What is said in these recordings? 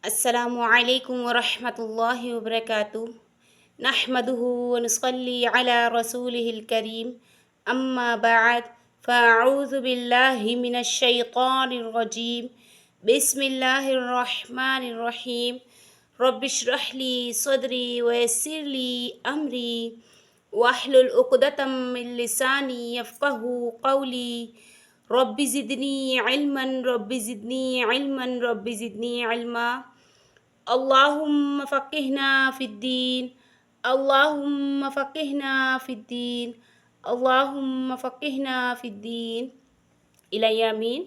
अस्सलामु अलैकुम वरहमतुल्लाहि वबरकातुहू नहमदुहु व नुसल्ली अला रसूलिहिल करीम अम्मा बअद फ़अऊज़ु बिल्लाहि मिनश शैतानिर रजीम बिस्मिल्लाहिर रहमानिर रहीम रब्बिश्रह ली सदरी व यस्सिर ली अमरी वहलुल उक़दतम मिन लिसानी यफ़क़हू क़ौली रब्बि ज़िदनी इल्मन रब्बि ज़िदनी इल्मन रब्बि ज़िदनी इल्मा अल्लाहुम्मा फ़क़िहना फ़िद्दीन अल्लाहुम्मा फ़क़िहना फ़िद्दीन अल्लाहुम्मा फ़क़िहना फ़िद्दीन इलाही आमीन।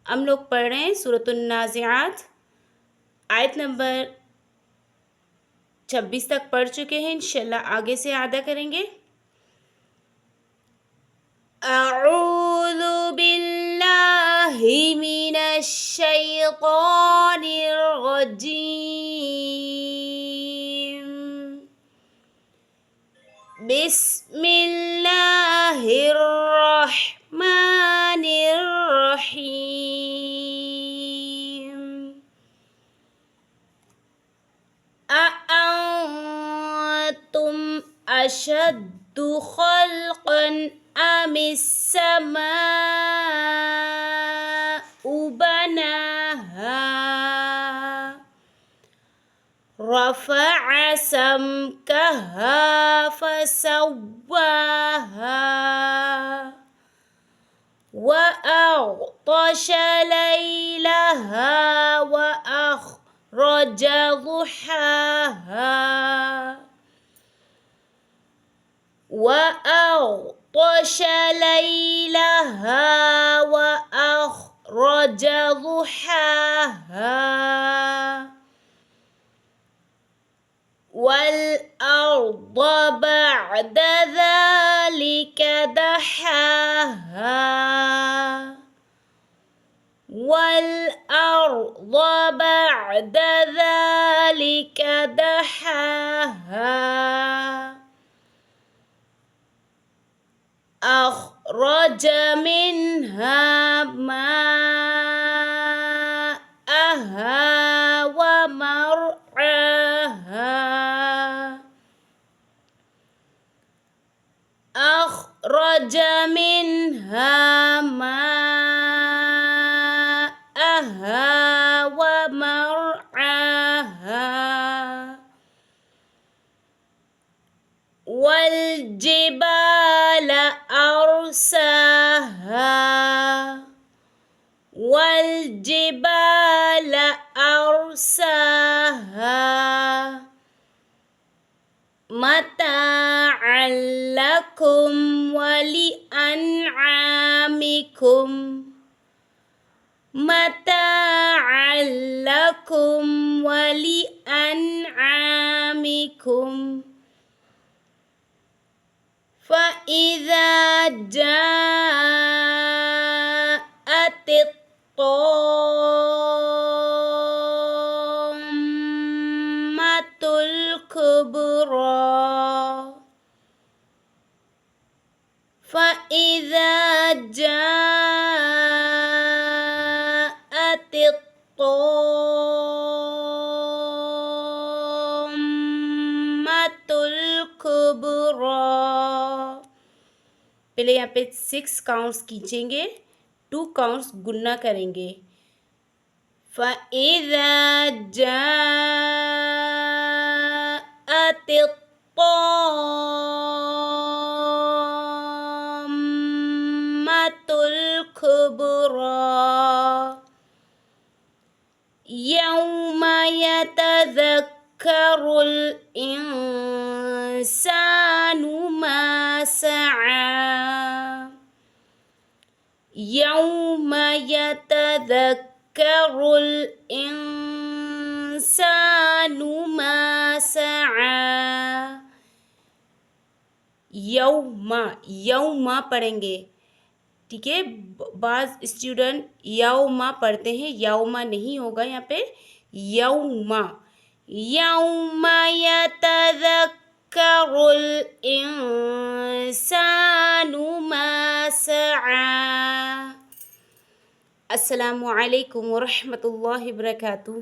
हम लोग पढ़ रहे हैं सूरतुन नाज़िआत, आयत नंबर 26 तक पढ़ चुके हैं। इंशाल्लाह आगे से अदा करेंगे। अऊज़ु बिल्लाहि मिनश शैतानिर रजीम बिस्मिल्लाहिर रहमानिर रहीम अअंतुम अशद्दु खल्क़न अमिस समाउ बनाहा रफ़अ समकहा फ़सव्वाहा वअग़तश लैलहा वअख़रज ضحاها وأغطش ليلها وأخرج ضحاها والأرض بعد ذلك دحاها والأرض بعد ذلك دحاها أخرج منها ماءها ومرعاها أخرج منها ماءها ومرعاها والجبال أرساها والجبال أرساها متاعا لكم ولأنعامكم متاعا لكم ولأنعامكم فإذا جاءت الطامة الكبرى فإذا جاءت الطامة الكبرى। पहले यहाँ पे 6 काउंट्स खींचेंगे, 2 काउंट्स गुन्ना करेंगे। फ़इज़ा जाअत त्ताम्मतुल कुब्रा यौमा यतज़क्करुल इंसानु मा सआ यौमा यतज़क्करुल इंसानु मा सआ। यौमा पढ़ेंगे, ठीक है। बाज़ स्टूडेंट यौमा पढ़ते हैं, यौमा नहीं होगा यहाँ पे, यौमा। यौमा यतज़क्करुल इंसानु मा सआ। अस्सलामु अलैकुम वरहमतुल्लाहि वबरकातुहू।